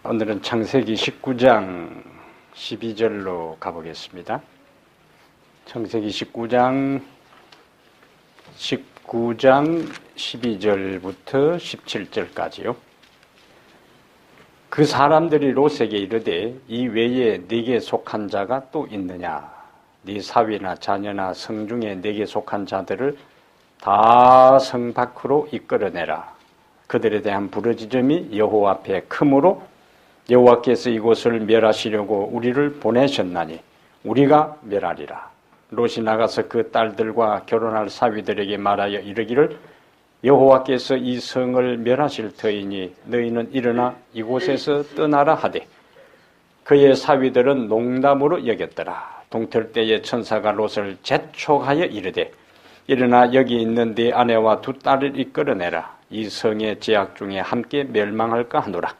오늘은 창세기 19장 12절로 가보겠습니다. 창세기 19장 12절부터 17절까지요. 그 사람들이 롯에게 이르되 이 외에 네게 속한 자가 또 있느냐? 네 사위나 자녀나 성 중에 네게 속한 자들을 다 성 밖으로 이끌어내라. 그들에 대한 부르짖음이 여호와 앞에 크므로 여호와께서 이곳을 멸하시려고 우리를 보내셨나니 우리가 멸하리라. 롯이 나가서 그 딸들과 결혼할 사위들에게 말하여 이르기를 여호와께서 이 성을 멸하실 터이니 너희는 일어나 이곳에서 떠나라 하되 그의 사위들은 농담으로 여겼더라. 동틀 때에 천사가 롯을 재촉하여 이르되 일어나 여기 있는 네 아내와 두 딸을 이끌어내라. 이 성의 제약 중에 함께 멸망할까 하노라.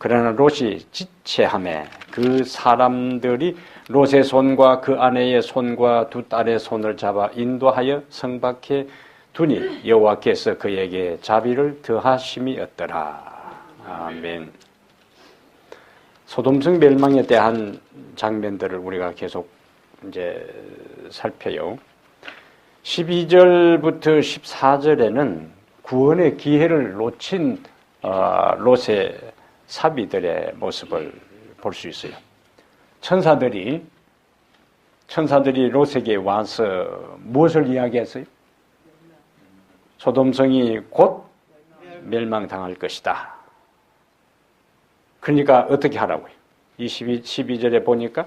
그러나 롯이 지체하매 그 사람들이 롯의 손과 그 아내의 손과 두 딸의 손을 잡아 인도하여 성 밖에 두니 여호와께서 그에게 자비를 더하심이었더라. 아멘. 소돔성 멸망에 대한 장면들을 우리가 계속 이제 살펴요. 12절부터 14절에는 구원의 기회를 놓친 롯의 사비들의 모습을 볼 수 있어요. 천사들이 롯에게 와서 무엇을 이야기했어요? 소돔성이 곧 멸망당할 것이다. 그러니까 어떻게 하라고요? 12절에 보니까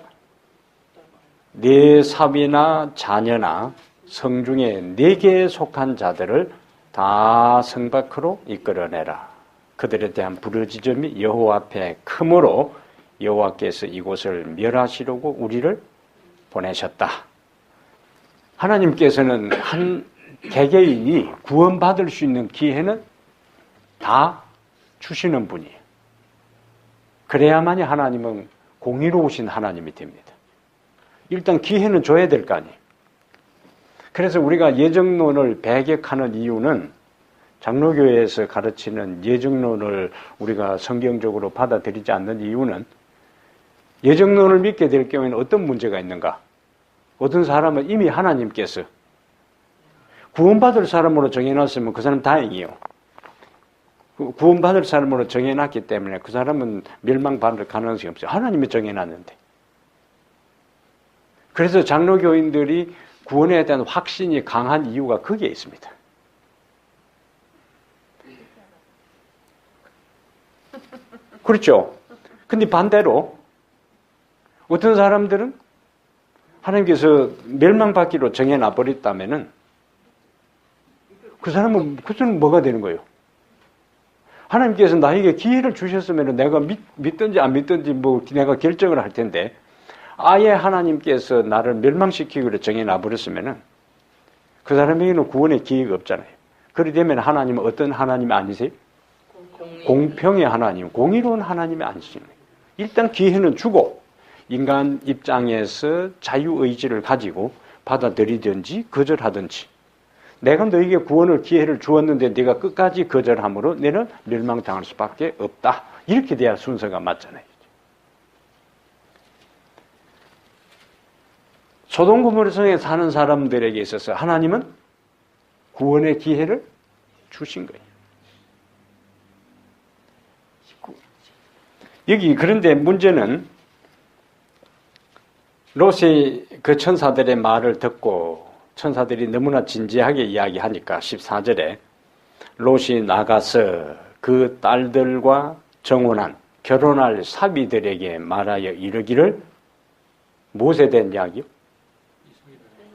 네 사위나 자녀나 성 중에 네게 속한 자들을 다 성 밖으로 이끌어내라. 그들에 대한 부르짖음이 여호와 앞에 크므로 여호와께서 이곳을 멸하시려고 우리를 보내셨다. 하나님께서는 한 개개인이 구원받을 수 있는 기회는 다 주시는 분이에요. 그래야만이 하나님은 공의로우신 하나님이 됩니다. 일단 기회는 줘야 될 거 아니에요. 그래서 우리가 예정론을 배격하는 이유는 장로교회에서 가르치는 예정론을 우리가 성경적으로 받아들이지 않는 이유는 예정론을 믿게 될 경우에는 어떤 문제가 있는가? 어떤 사람은 이미 하나님께서 구원받을 사람으로 정해놨으면 그 사람 다행이에요. 구원받을 사람으로 정해놨기 때문에 그 사람은 멸망받을 가능성이 없어요. 하나님이 정해놨는데. 그래서 장로교인들이 구원에 대한 확신이 강한 이유가 거기에 있습니다. 그렇죠. 근데 반대로 어떤 사람들은 하나님께서 멸망받기로 정해놔 버렸다면은 그 사람은 뭐가 되는 거예요? 하나님께서 나에게 기회를 주셨으면 내가 믿든지 안 믿든지 내가 결정을 할 텐데 아예 하나님께서 나를 멸망시키기로 정해놔 버렸으면은 그 사람에게는 구원의 기회가 없잖아요. 그렇게 되면 하나님은 어떤 하나님이 아니세요? 공평의 하나님, 공의로운 하나님이 아니시는 거예요. 일단 기회는 주고 인간 입장에서 자유의지를 가지고 받아들이든지 거절하든지 내가 너에게 구원을 기회를 주었는데 네가 끝까지 거절함으로 너는 멸망당할 수밖에 없다. 이렇게 돼야 순서가 맞잖아요. 소돔 고모라 성에 사는 사람들에게 있어서 하나님은 구원의 기회를 주신 거예요. 여기 그런데 문제는 롯이 그 천사들의 말을 듣고 천사들이 너무나 진지하게 이야기하니까 14절에 롯이 나가서 그 딸들과 정혼한 결혼할 사위들에게 말하여 이르기를 무엇에 대한 이야기요?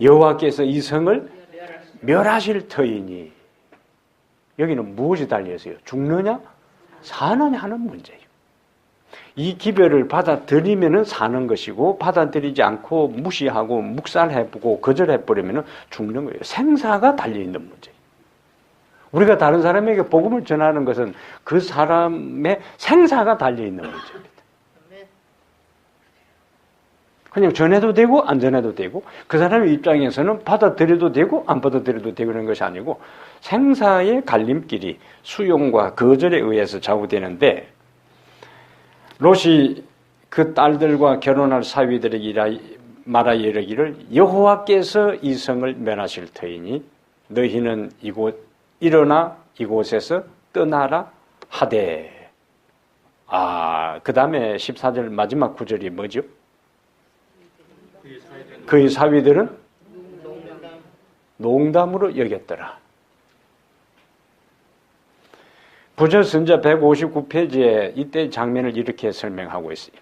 여호와께서 이 성을 멸하실 터이니 여기는 무엇이 달려있어요? 죽느냐 사느냐 하는 문제예요. 이 기별을 받아들이면 사는 것이고 받아들이지 않고 무시하고 묵살해보고 거절해버리면 죽는 거예요. 생사가 달려있는 문제예요. 우리가 다른 사람에게 복음을 전하는 것은 그 사람의 생사가 달려있는 문제입니다. 그냥 전해도 되고 안 전해도 되고 그 사람의 입장에서는 받아들여도 되고 안 받아들여도 되고 그런 것이 아니고 생사의 갈림길이 수용과 거절에 의해서 좌우되는데 롯이 그 딸들과 결혼할 사위들에게 말하 이르기를 여호와께서 이 성을 멸하실 터이니 너희는 일어나 이곳에서 떠나라 하되. 그 다음에 14절 마지막 구절이 뭐죠? 그의 사위들은 농담으로 여겼더라. 부처선자 159페이지에 이때 장면을 이렇게 설명하고 있어요.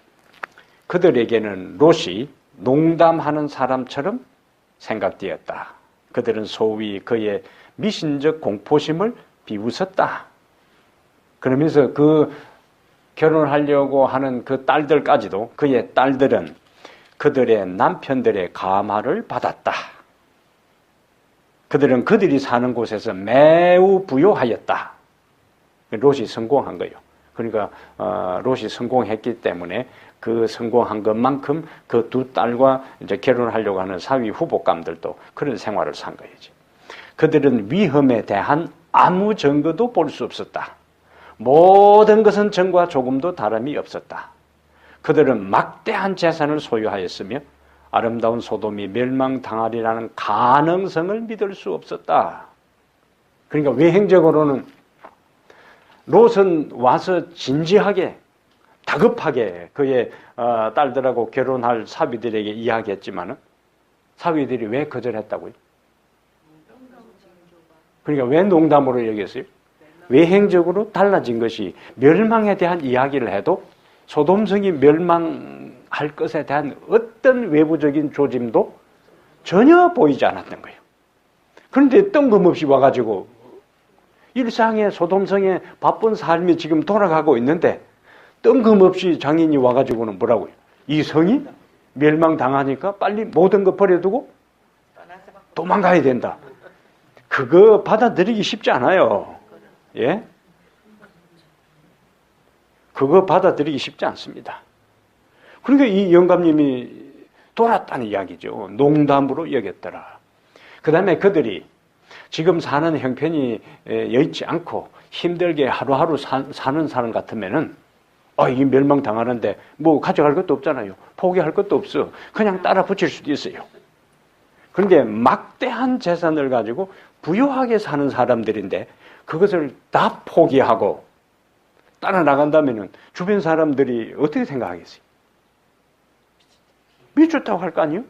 그들에게는 롯이 농담하는 사람처럼 생각되었다. 그들은 소위 그의 미신적 공포심을 비웃었다. 그러면서 그 결혼하려고 하는 그 딸들까지도, 그의 딸들은 그들의 남편들의 감화를 받았다. 그들은 그들이 사는 곳에서 매우 부유하였다. 롯이 성공한 거예요. 그러니까 롯이 성공했기 때문에 그 성공한 것만큼 그 두 딸과 이제 결혼하려고 하는 사위 후보감들도 그런 생활을 산 거예요. 그들은 위험에 대한 아무 증거도 볼 수 없었다. 모든 것은 전과 조금도 다름이 없었다. 그들은 막대한 재산을 소유하였으며 아름다운 소돔이 멸망당하리라는 가능성을 믿을 수 없었다. 그러니까 외행적으로는 롯은 와서 진지하게 다급하게 그의 딸들하고 결혼할 사위들에게 이야기했지만 사위들이 왜 거절했다고요? 그러니까 왜 농담으로 여겼어요? 외행적으로 달라진 것이 멸망에 대한 이야기를 해도 소돔성이 멸망할 것에 대한 어떤 외부적인 조짐도 전혀 보이지 않았던 거예요. 그런데 뜬금없이 와가지고 일상의 소돔성의 바쁜 삶이 지금 돌아가고 있는데 뜬금없이 장인이 와가지고는 뭐라고요? 이 성이 멸망당하니까 빨리 모든 거 버려두고 도망가야 된다. 그거 받아들이기 쉽지 않아요. 예? 그거 받아들이기 쉽지 않습니다. 그러니까 이 영감님이 돌았다는 이야기죠. 농담으로 여겼더라. 그 다음에 그들이 지금 사는 형편이 여의치 않고 힘들게 하루하루 사는 사람 같으면은 이 멸망당하는데 뭐 가져갈 것도 없잖아요. 포기할 것도 없어. 그냥 따라 붙일 수도 있어요. 그런데 막대한 재산을 가지고 부유하게 사는 사람들인데 그것을 다 포기하고 따라 나간다면은 주변 사람들이 어떻게 생각하겠어요? 미쳤다고 할 거 아니에요?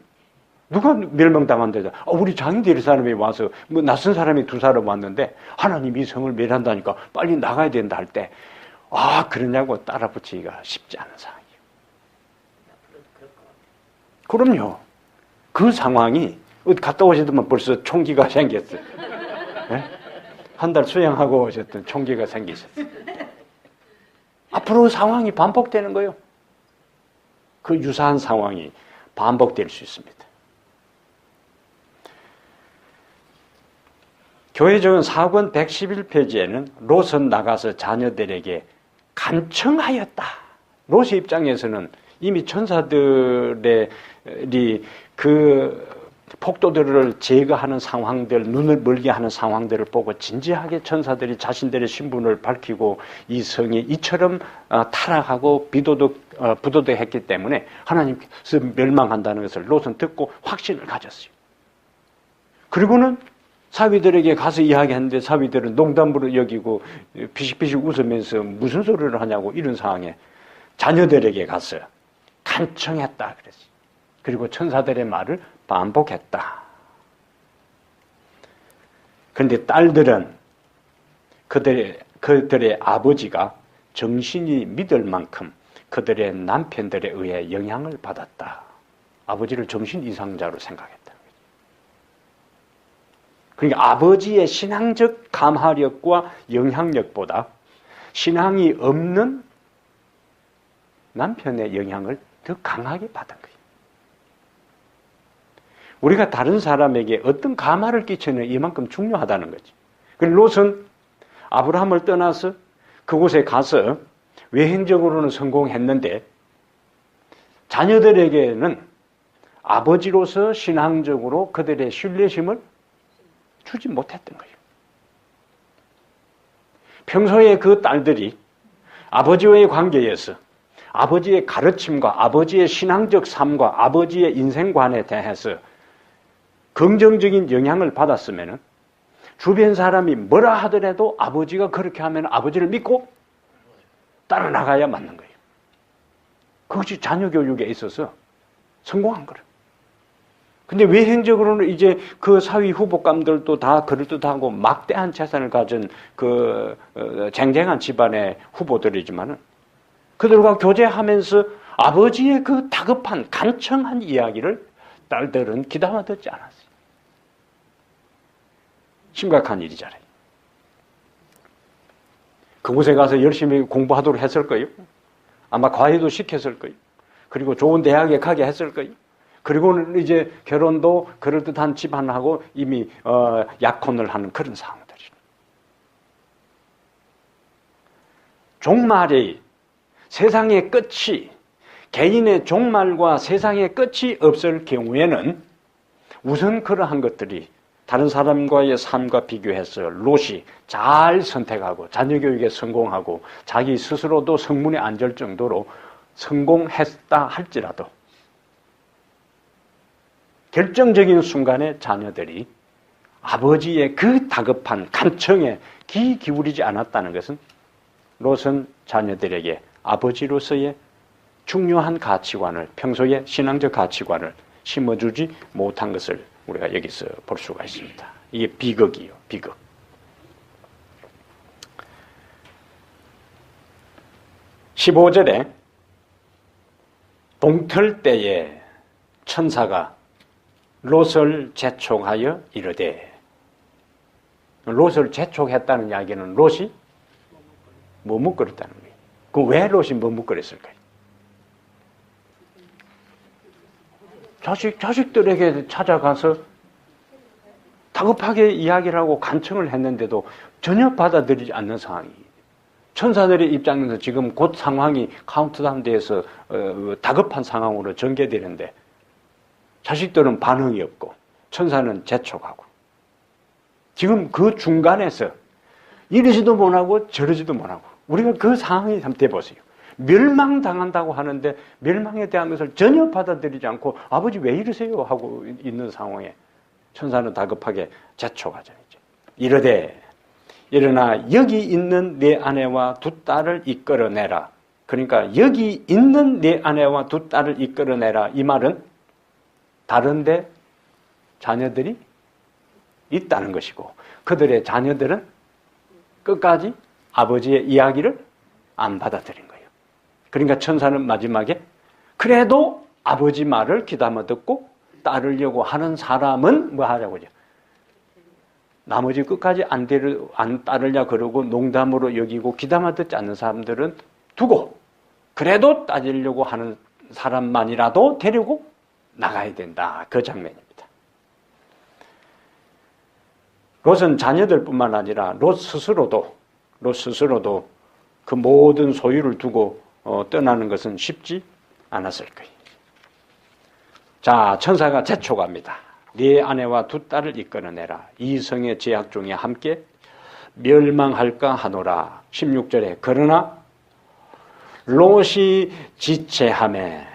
누가 멸망당한대자? 우리 장인들 사람이 와서 뭐 낯선 사람이 두 사람 왔는데 하나님이 성을 멸한다니까 빨리 나가야 된다 할 때 그러냐고 따라 붙이기가 쉽지 않은 상황이에요. 그럼요. 그 상황이 어디 갔다 오시더만 벌써 총기가 생겼어요. 네? 한 달 수양하고 오셨던 총기가 생기셨어요. 앞으로 상황이 반복되는 거예요. 그 유사한 상황이 반복될 수 있습니다. 교회적은 사권 111페이지에는 롯은 나가서 자녀들에게 간청하였다. 롯의 입장에서는 이미 천사들이 그 폭도들을 제거하는 상황들, 눈을 멀게 하는 상황들을 보고 진지하게 천사들이 자신들의 신분을 밝히고 이 성이 이처럼 타락하고 부도덕했기 때문에 하나님께서 멸망한다는 것을 롯은 듣고 확신을 가졌어요. 그리고는 사위들에게 가서 이야기하는데 사위들은 농담으로 여기고 피식피식 웃으면서 무슨 소리를 하냐고 이런 상황에 자녀들에게 가서 간청했다 그랬어요. 그리고 천사들의 말을 반복했다. 그런데 딸들은 그들의 아버지가 정신이 믿을 만큼 그들의 남편들에 의해 영향을 받았다. 아버지를 정신 이상자로 생각했다. 그러니까 아버지의 신앙적 감화력과 영향력보다 신앙이 없는 남편의 영향을 더 강하게 받은 거예요. 우리가 다른 사람에게 어떤 감화를 끼치는 이만큼 중요하다는 거지. 그리고 롯은 아브라함을 떠나서 그곳에 가서 외행적으로는 성공했는데 자녀들에게는 아버지로서 신앙적으로 그들의 신뢰심을 주지 못했던 거예요. 평소에 그 딸들이 아버지와의 관계에서 아버지의 가르침과 아버지의 신앙적 삶과 아버지의 인생관에 대해서 긍정적인 영향을 받았으면 주변 사람이 뭐라 하더라도 아버지가 그렇게 하면 아버지를 믿고 따라 나가야 맞는 거예요. 그것이 자녀 교육에 있어서 성공한 거예요. 근데 외행적으로는 이제 그 사위 후보감들도 다 그럴듯하고 막대한 재산을 가진 그 쟁쟁한 집안의 후보들이지만은 그들과 교제하면서 아버지의 그 다급한 간청한 이야기를 딸들은 귀담아 듣지 않았어요. 심각한 일이잖아요. 그곳에 가서 열심히 공부하도록 했을 거예요. 아마 과외도 시켰을 거예요. 그리고 좋은 대학에 가게 했을 거예요. 그리고는 이제 결혼도 그럴듯한 집안하고 이미 약혼을 하는 그런 상황들이. 종말이 세상의 끝이 개인의 종말과 세상의 끝이 없을 경우에는 우선 그러한 것들이 다른 사람과의 삶과 비교해서 롯이 잘 선택하고 자녀 교육에 성공하고 자기 스스로도 성문에 앉을 정도로 성공했다 할지라도 결정적인 순간에 자녀들이 아버지의 그 다급한 간청에 귀 기울이지 않았다는 것은 롯은 자녀들에게 아버지로서의 중요한 가치관을 평소에 신앙적 가치관을 심어주지 못한 것을 우리가 여기서 볼 수가 있습니다. 이게 비극이에요. 비극. (15절에) 동틀 때에 천사가 롯을 재촉하여 이르되, 롯을 재촉했다는 이야기는 롯이 머뭇거렸다는 거예요. 그럼 왜 롯이 머뭇거렸을까요? 자식들에게 찾아가서 다급하게 이야기를 하고 간청을 했는데도 전혀 받아들이지 않는 상황이. 천사들의 입장에서 지금 곧 상황이 카운트다운 돼서 다급한 상황으로 전개되는데 자식들은 반응이 없고 천사는 재촉하고 지금 그 중간에서 이러지도 못하고 저러지도 못하고 우리가 그 상황이 한번 돼보세요. 멸망당한다고 하는데 멸망에 대한 것을 전혀 받아들이지 않고 아버지 왜 이러세요? 하고 있는 상황에 천사는 다급하게 재촉하죠. 이르되 일어나 여기 있는 네 아내와 두 딸을 이끌어내라. 그러니까 여기 있는 네 아내와 두 딸을 이끌어내라. 이 말은 다른데 자녀들이 있다는 것이고 그들의 자녀들은 끝까지 아버지의 이야기를 안 받아들인 거예요. 그러니까 천사는 마지막에 그래도 아버지 말을 귀담아 듣고 따르려고 하는 사람은 뭐 하자고요? 나머지 끝까지 안 따르려 그러고 농담으로 여기고 귀담아 듣지 않는 사람들은 두고 그래도 따지려고 하는 사람만이라도 데리고 나가야 된다. 그 장면입니다. 롯은 자녀들뿐만 아니라 롯 스스로도 그 모든 소유를 두고 떠나는 것은 쉽지 않았을 거예요. 자, 천사가 재촉합니다. 네 아내와 두 딸을 이끌어내라. 이 성의 제약 중에 함께 멸망할까 하노라. 16절에 그러나 롯이 지체하매.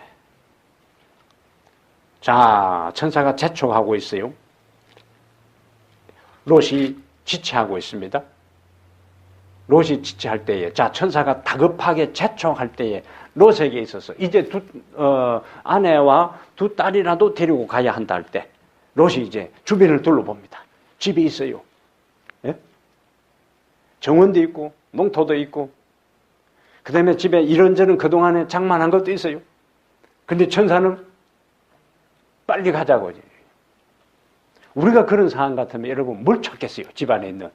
자, 천사가 재촉하고 있어요. 롯이 지체하고 있습니다. 롯이 지체할 때에, 자, 천사가 다급하게 재촉할 때에 롯에게 있어서 이제 아내와 두 딸이라도 데리고 가야 한다 할 때 롯이 이제 주변을 둘러봅니다. 집이 있어요. 예? 정원도 있고 농토도 있고 그 다음에 집에 이런저런 그동안에 장만한 것도 있어요. 근데 천사는 빨리 가자고. 우리가 그런 상황 같으면 여러분 뭘 찾겠어요? 집안에 있는.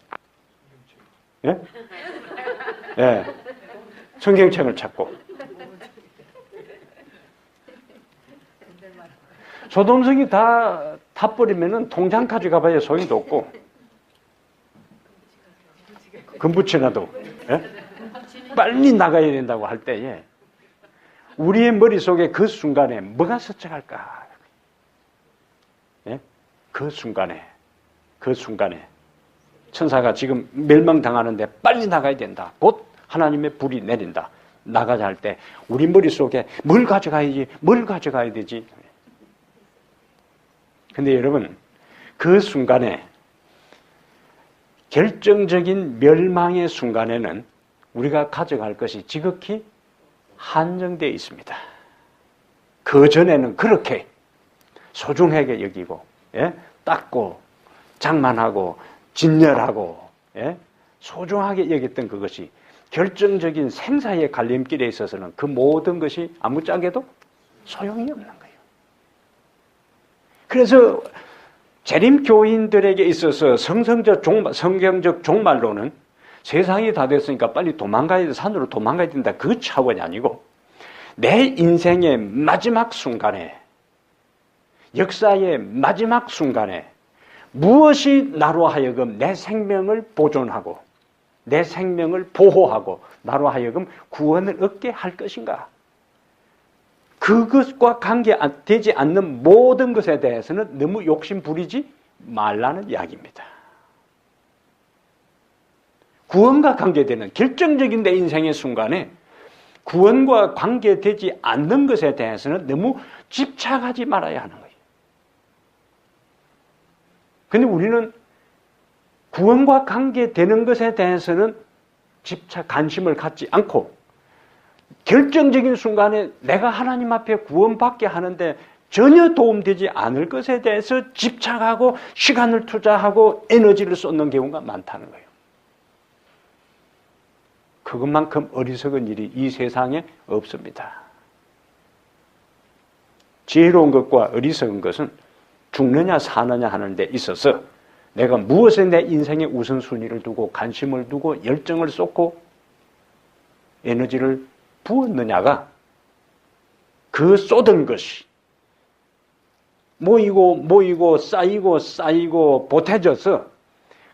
예? 예. 성경책을 찾고. 소돔성이 다 타버리면은 통장 가져가봐야 소용도 없고. 금붙여놔도. 예? 빨리 나가야 된다고 할 때에 우리의 머릿속에 그 순간에 뭐가 스쳐갈까? 예? 그 순간에 천사가 지금 멸망당하는데 빨리 나가야 된다. 곧 하나님의 불이 내린다. 나가자 할 때 우리 머릿속에 뭘 가져가야지, 뭘 가져가야 되지. 근데 여러분, 그 순간에 결정적인 멸망의 순간에는 우리가 가져갈 것이 지극히 한정되어 있습니다. 그 전에는 그렇게 소중하게 여기고, 예? 닦고 장만하고 진열하고, 예? 소중하게 여겼던 그것이 결정적인 생사의 갈림길에 있어서는 그 모든 것이 아무짝에도 소용이 없는 거예요. 그래서 재림교인들에게 있어서 성경적 종말로는 세상이 다 됐으니까 빨리 도망가야 돼, 산으로 도망가야 된다, 그 차원이 아니고 내 인생의 마지막 순간에, 역사의 마지막 순간에 무엇이 나로 하여금 내 생명을 보존하고 내 생명을 보호하고 나로 하여금 구원을 얻게 할 것인가? 그것과 관계되지 않는 모든 것에 대해서는 너무 욕심 부리지 말라는 이야기입니다. 구원과 관계되는 결정적인 내 인생의 순간에 구원과 관계되지 않는 것에 대해서는 너무 집착하지 말아야 하는 거예요. 그런데 우리는 구원과 관계되는 것에 대해서는 관심을 갖지 않고 결정적인 순간에 내가 하나님 앞에 구원받게 하는데 전혀 도움되지 않을 것에 대해서 집착하고 시간을 투자하고 에너지를 쏟는 경우가 많다는 거예요. 그것만큼 어리석은 일이 이 세상에 없습니다. 지혜로운 것과 어리석은 것은 죽느냐 사느냐 하는 데 있어서 내가 무엇에 내 인생의 우선순위를 두고 관심을 두고 열정을 쏟고 에너지를 부었느냐가 그 쏟은 것이 모이고 쌓이고 보태져서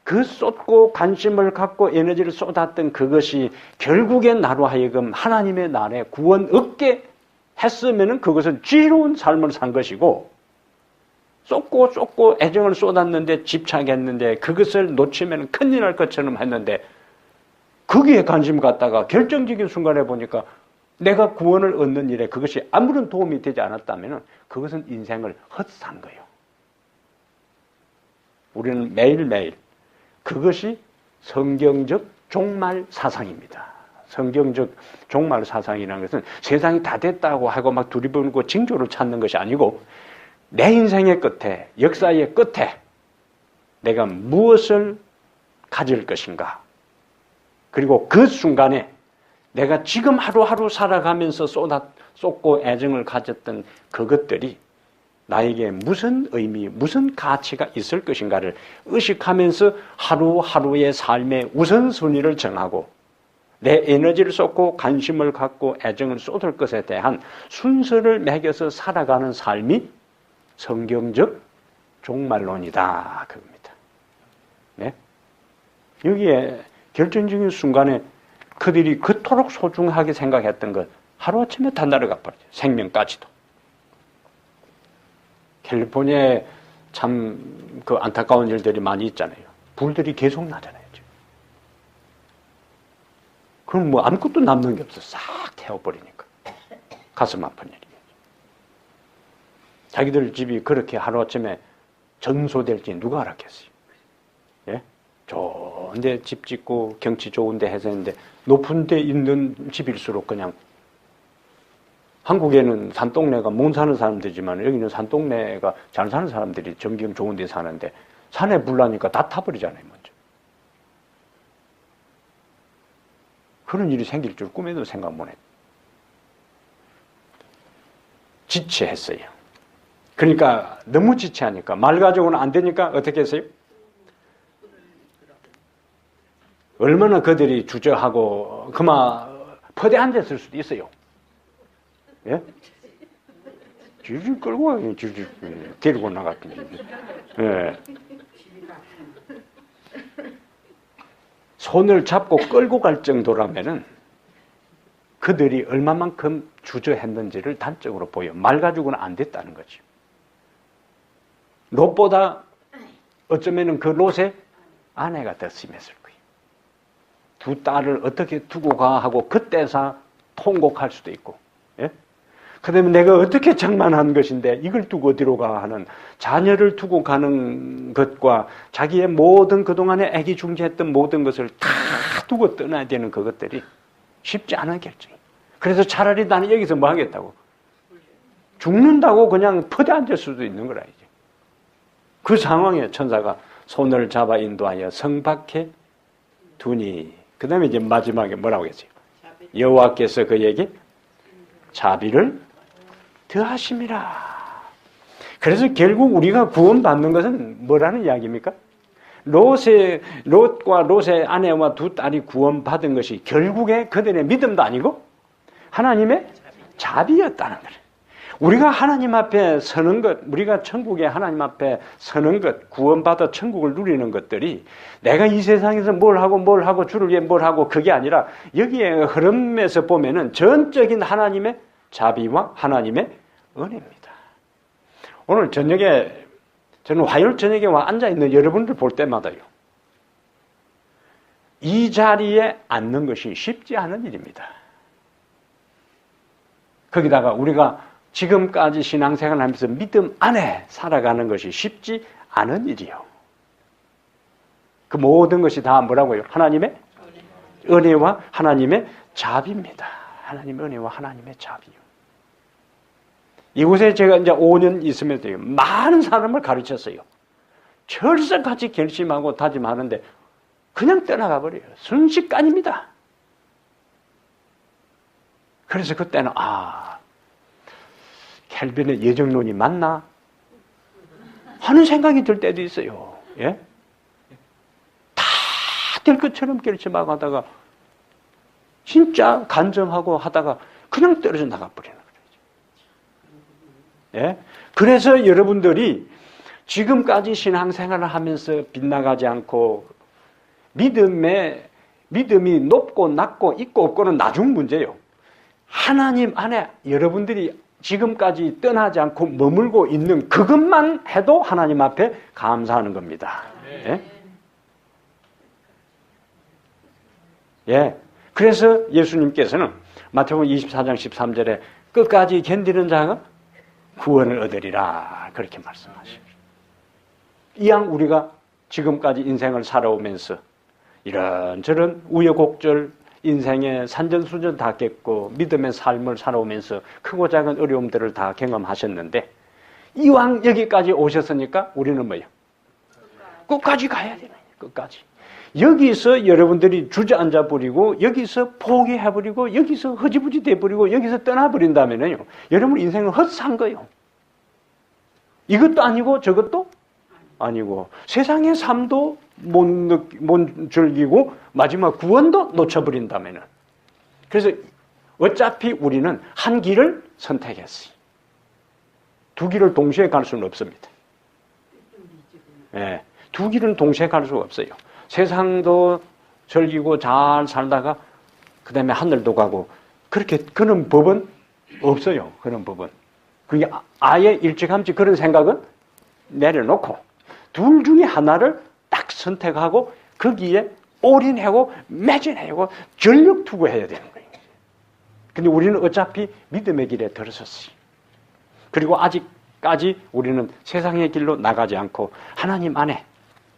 그 쏟고 관심을 갖고 에너지를 쏟았던 그것이 결국엔 나로 하여금 하나님의 나라에 구원 얻게 했으면 그것은 지혜로운 삶을 산 것이고, 쏟고 애정을 쏟았는데 집착했는데 그것을 놓치면 큰일 날 것처럼 했는데 거기에 관심 갖다가 결정적인 순간에 보니까 내가 구원을 얻는 일에 그것이 아무런 도움이 되지 않았다면 그것은 인생을 헛산 거예요. 우리는 매일매일 그것이 성경적 종말 사상입니다. 성경적 종말 사상이라는 것은 세상이 다 됐다고 하고 막 두리번고 징조를 찾는 것이 아니고 내 인생의 끝에, 역사의 끝에 내가 무엇을 가질 것인가, 그리고 그 순간에 내가 지금 하루하루 살아가면서 쏟고 애정을 가졌던 그것들이 나에게 무슨 의미, 무슨 가치가 있을 것인가를 의식하면서 하루하루의 삶의 우선순위를 정하고 내 에너지를 쏟고 관심을 갖고 애정을 쏟을 것에 대한 순서를 매겨서 살아가는 삶이 성경적 종말론이다, 그겁니다. 네? 여기에 결정적인 순간에 그들이 그토록 소중하게 생각했던 것 하루아침에 다 날아가 버리죠. 생명까지도. 캘리포니아에 참 그 안타까운 일들이 많이 있잖아요. 불들이 계속 나잖아요. 지금. 그럼 뭐 아무것도 남는 게 없어. 싹 태워버리니까. 가슴 아픈 일이에요. 자기들 집이 그렇게 하루아침에 전소될지 누가 알았겠어요. 예? 좋은데 집 짓고 경치 좋은데 해서 했는데 높은 데 있는 집일수록 그냥, 한국에는 산동네가 못 사는 사람들이지만 여기는 산동네가 잘 사는 사람들이 전경 좋은 데 사는데 산에 불 나니까 다 타버리잖아요, 먼저. 그런 일이 생길 줄 꿈에도 생각 못 했어요. 지체했어요. 그러니까 너무 지체하니까 말 가지고는 안 되니까 어떻게 했어요? 얼마나 그들이 주저하고 그만 퍼대 앉았을 수도 있어요. 예? 질질 끌고 와요. 질질 데리고 나갔더니. 예. 손을 잡고 끌고 갈 정도라면은 그들이 얼마만큼 주저했는지를 단적으로 보여. 말 가지고는 안 됐다는 거지. 롯보다 어쩌면은 그 롯의 아내가 더 심했을 거예요. 두 딸을 어떻게 두고 가 하고 그때서 통곡할 수도 있고, 예? 그다음에 내가 어떻게 장만한 것인데 이걸 두고 어디로 가 하는, 자녀를 두고 가는 것과 자기의 모든 그동안에 애기중지했던 모든 것을 다 두고 떠나야 되는 그것들이 쉽지 않은 결정이. 그래서 차라리 나는 여기서 뭐 하겠다고, 죽는다고 그냥 퍼대 앉을 수도 있는 거라 이제. 그 상황에 천사가 손을 잡아 인도하여 성 밖에 두니. 그 다음에 이제 마지막에 뭐라고 했어요? 여호와께서 그에게 자비를 더하심이라. 그래서 결국 우리가 구원받는 것은 뭐라는 이야기입니까? 롯과 롯의 아내와 두 딸이 구원받은 것이 결국에 그들의 믿음도 아니고 하나님의 자비였다는 거예요. 우리가 하나님 앞에 서는 것, 우리가 천국에 하나님 앞에 서는 것, 구원받아 천국을 누리는 것들이 내가 이 세상에서 뭘 하고 주를 위해 뭘 하고, 그게 아니라 여기에 흐름에서 보면은 전적인 하나님의 자비와 하나님의 은혜입니다. 오늘 저녁에, 저는 화요일 저녁에 와 앉아있는 여러분들 볼 때마다요, 이 자리에 앉는 것이 쉽지 않은 일입니다. 거기다가 우리가 지금까지 신앙생활을 하면서 믿음 안에 살아가는 것이 쉽지 않은 일이요. 그 모든 것이 다 뭐라고요? 하나님의 은혜와 하나님의 자비입니다. 하나님의 은혜와 하나님의 자비요. 이곳에 제가 이제 5년 있으면서 많은 사람을 가르쳤어요. 철석같이 결심하고 다짐하는데 그냥 떠나가 버려요. 순식간입니다. 그래서 그때는 켈빈의 예정론이 맞나? 하는 생각이 들 때도 있어요. 예? 다 될 것처럼 결심하고 하다가 진짜 간증하고 하다가 그냥 떨어져 나가버리는 거죠. 예? 그래서 여러분들이 지금까지 신앙생활을 하면서 빗나가지 않고 믿음이 높고 낮고 있고 없고는 나중 문제예요. 하나님 안에 여러분들이 지금까지 떠나지 않고 머물고 있는 그것만 해도 하나님 앞에 감사하는 겁니다. 예? 예. 그래서 예수님께서는 마태복음 24장 13절에 끝까지 견디는 자가 구원을 얻으리라 그렇게 말씀하십니다. 이왕 우리가 지금까지 인생을 살아오면서 이런저런 우여곡절, 인생의 산전수전 다 겪고 믿음의 삶을 살아오면서 크고 작은 어려움들을 다 경험하셨는데 이왕 여기까지 오셨으니까 우리는 뭐예요? 끝까지 가야 되나요? 끝까지. 여기서 여러분들이 주저앉아 버리고 여기서 포기해 버리고 여기서 허지부지 돼 버리고 여기서 떠나 버린다면요, 여러분 인생은 헛산 거예요. 이것도 아니고 저것도 아니고 세상의 삶도 못 즐기고 마지막 구원도 놓쳐버린다면은. 그래서 어차피 우리는 한 길을 선택했어요. 두 길을 동시에 갈 수는 없습니다. 예, 두 길은 동시에 갈 수가 없어요. 세상도 즐기고 잘 살다가 그 다음에 하늘도 가고 그렇게 그런 법은 없어요. 그런 법은. 그게 아예 일찌감치 그런 생각은 내려놓고 둘 중에 하나를 딱 선택하고 거기에 올인하고 매진하고 전력 투구해야 되는 거예요. 근데 우리는 어차피 믿음의 길에 들어섰어요. 그리고 아직까지 우리는 세상의 길로 나가지 않고 하나님 안에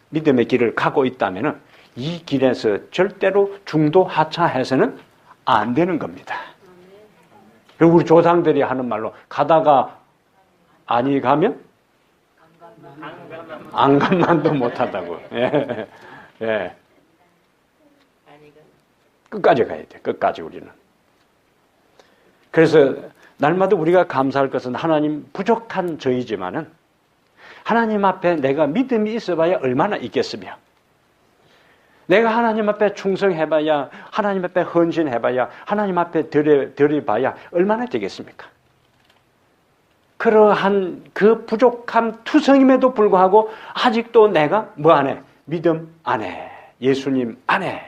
믿음의 길을 가고 있다면 이 길에서 절대로 중도 하차해서는 안 되는 겁니다. 그리고 우리 조상들이 하는 말로 가다가 아니 가면 안간만도 못하다고. 예. 예. 끝까지 가야 돼. 끝까지 우리는. 그래서 날마다 우리가 감사할 것은 하나님 부족한 저희지만은 하나님 앞에 내가 믿음이 있어봐야 얼마나 있겠으며 내가 하나님 앞에 충성해봐야 하나님 앞에 헌신해봐야 하나님 앞에 드려봐야 얼마나 되겠습니까? 그러한 그 부족함 투성임에도 불구하고 아직도 내가 뭐 안에? 믿음 안에, 예수님 안에,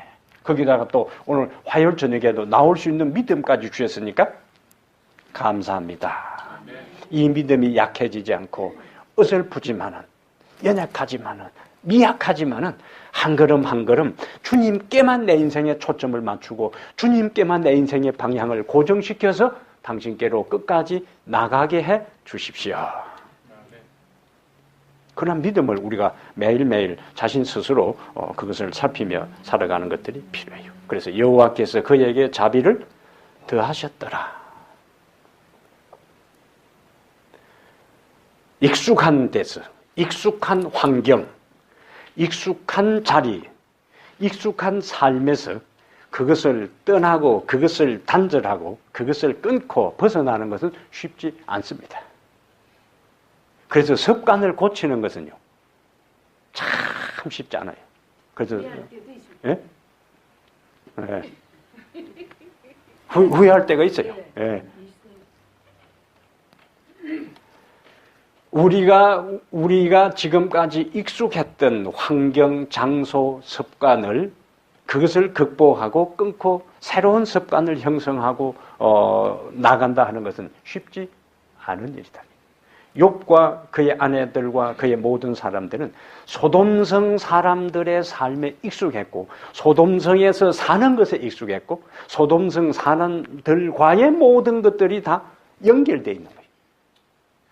거기다가 또 오늘 화요일 저녁에도 나올 수 있는 믿음까지 주셨으니까 감사합니다. 이 믿음이 약해지지 않고 어설프지만은 연약하지만은 미약하지만은 한 걸음 한 걸음 주님께만 내 인생에 초점을 맞추고 주님께만 내 인생의 방향을 고정시켜서 당신께로 끝까지 나가게 해 주십시오. 그런 믿음을 우리가 매일매일 자신 스스로 그것을 살피며 살아가는 것들이 필요해요. 그래서 여호와께서 그에게 자비를 더하셨더라. 익숙한 데서, 익숙한 환경, 익숙한 자리, 익숙한 삶에서 그것을 떠나고 그것을 단절하고 그것을 끊고 벗어나는 것은 쉽지 않습니다. 그래서 습관을 고치는 것은요, 참 쉽지 않아요. 그래서 예? 예. 후회할 때가 있어요. 예. 우리가 지금까지 익숙했던 환경, 장소, 습관을 그것을 극복하고 끊고 새로운 습관을 형성하고 나간다 하는 것은 쉽지 않은 일이다. 욥과 그의 아내들과 그의 모든 사람들은 소돔성 사람들의 삶에 익숙했고 소돔성에서 사는 것에 익숙했고 소돔성 사람들과의 모든 것들이 다 연결되어 있는 거예요.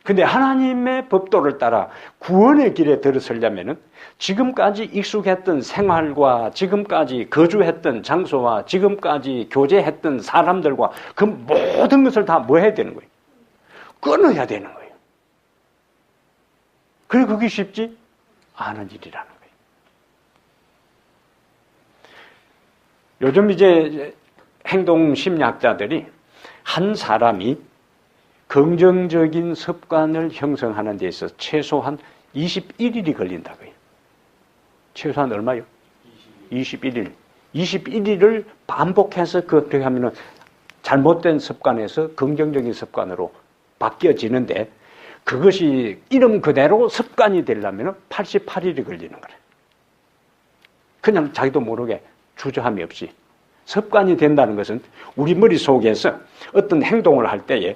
근데 하나님의 법도를 따라 구원의 길에 들어서려면은 지금까지 익숙했던 생활과 지금까지 거주했던 장소와 지금까지 교제했던 사람들과 그 모든 것을 다 뭐 해야 되는 거예요? 끊어야 되는 거예요. 그래 그게 쉽지 않은 일이라는 거예요. 요즘 이제 행동심리학자들이 한 사람이 긍정적인 습관을 형성하는 데 있어서 최소한 21일이 걸린다고요. 최소한 얼마요? 21일. 21일을 반복해서 그렇게 하면은 잘못된 습관에서 긍정적인 습관으로 바뀌어지는데 그것이 이름 그대로 습관이 되려면 88일이 걸리는 거예요. 그냥 자기도 모르게 주저함이 없이 습관이 된다는 것은 우리 머릿속에서 어떤 행동을 할 때에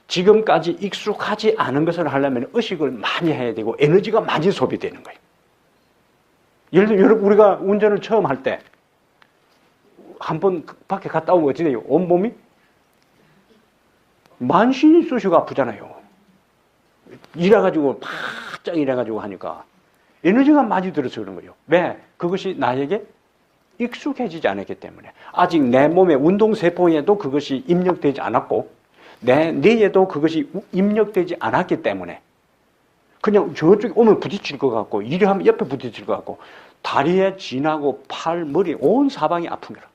지금까지 익숙하지 않은 것을 하려면 의식을 많이 해야 되고 에너지가 많이 소비되는 거예요. 예를 들어 여러분 우리가 운전을 처음 할 때 한 번 밖에 갔다 오면 어찌 돼요? 온몸이 만신이 쑤시고 아프잖아요. 일해가지고 바짝 일해가지고 하니까 에너지가 많이 들어서 그런 거예요. 왜? 그것이 나에게 익숙해지지 않았기 때문에 아직 내 몸의 운동세포에도 그것이 입력되지 않았고 내 뇌에도 그것이 입력되지 않았기 때문에 그냥 저쪽에 오면 부딪힐 것 같고 이리 하면 옆에 부딪힐 것 같고 다리에 지나고 팔, 머리 온 사방이 아픈 거라.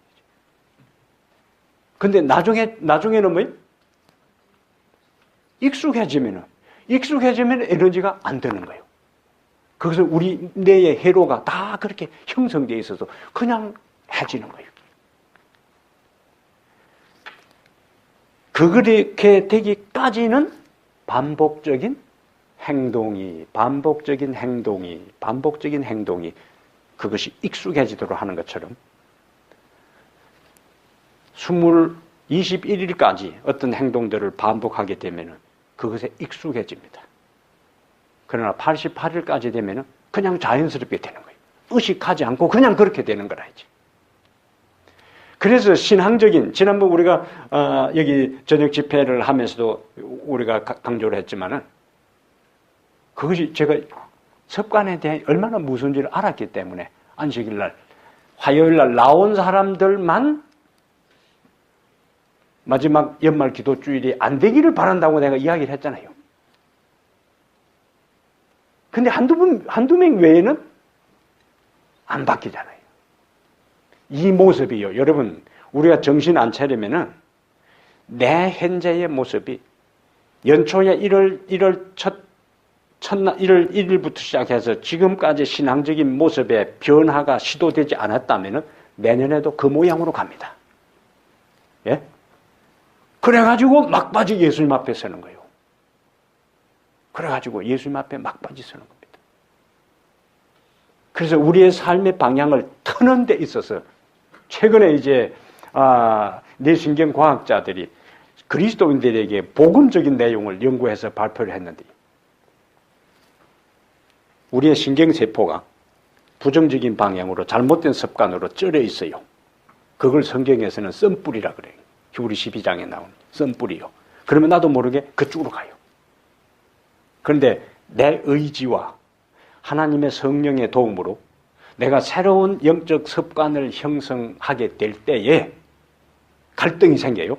근데 나중에는 뭐예요? 익숙해지면 에너지가 안 드는 거예요. 그래서 우리 뇌의 회로가 다 그렇게 형성되어 있어서 그냥 해지는 거예요. 그렇게 되기까지는 반복적인 행동이 그것이 익숙해지도록 하는 것처럼 21일까지 어떤 행동들을 반복하게 되면 그것에 익숙해집니다. 그러나 88일까지 되면 그냥 자연스럽게 되는 거예요. 의식하지 않고 그냥 그렇게 되는 거라지. 그래서 신앙적인 지난번 우리가 여기 저녁 집회를 하면서도 우리가 강조를 했지만은 그것이 제가 습관에 대해 얼마나 무서운지를 알았기 때문에 안식일날 화요일날 나온 사람들만 마지막 연말 기도주일이 안 되기를 바란다고 내가 이야기를 했잖아요. 근데 한두 명 외에는 안 바뀌잖아요. 이 모습이요. 여러분, 우리가 정신 안 차리면은 내 현재의 모습이 연초에 1월 첫날 1월 1일부터 시작해서 지금까지 신앙적인 모습의 변화가 시도되지 않았다면은 내년에도 그 모양으로 갑니다. 예? 그래가지고 막바지 예수님 앞에 서는 거예요. 그래가지고 예수님 앞에 막바지 서는 겁니다. 그래서 우리의 삶의 방향을 트는 데 있어서 최근에 이제 뇌신경 과학자들이 그리스도인들에게 복음적인 내용을 연구해서 발표를 했는데 우리의 신경세포가 부정적인 방향으로 잘못된 습관으로 쩔어 있어요. 그걸 성경에서는 썬뿌리라 그래요. 히브리 12장에 나오는 썬뿌리요. 그러면 나도 모르게 그쪽으로 가요. 그런데 내 의지와 하나님의 성령의 도움으로 내가 새로운 영적 습관을 형성하게 될 때에 갈등이 생겨요.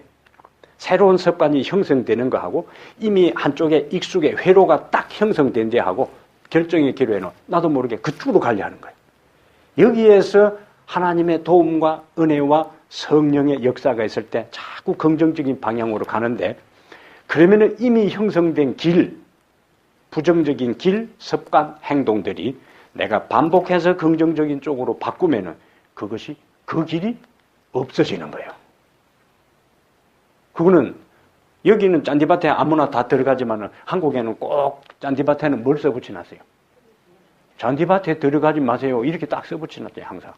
새로운 습관이 형성되는 거하고 이미 한쪽에 익숙의 회로가 딱 형성된 데하고 결정의 기로에는 나도 모르게 그쪽으로 가려 하는 거예요. 여기에서 하나님의 도움과 은혜와 성령의 역사가 있을 때 자꾸 긍정적인 방향으로 가는데 그러면은 이미 형성된 길, 부정적인 길, 습관, 행동들이 내가 반복해서 긍정적인 쪽으로 바꾸면은 그것이 그 길이 없어지는 거예요. 그거는 여기는 짠디밭에 아무나 다 들어가지만은 한국에는 꼭 짠디밭에는 뭘 써붙여놨어요? 잔디밭에 들어가지 마세요. 이렇게 딱 써붙여놨대요, 항상.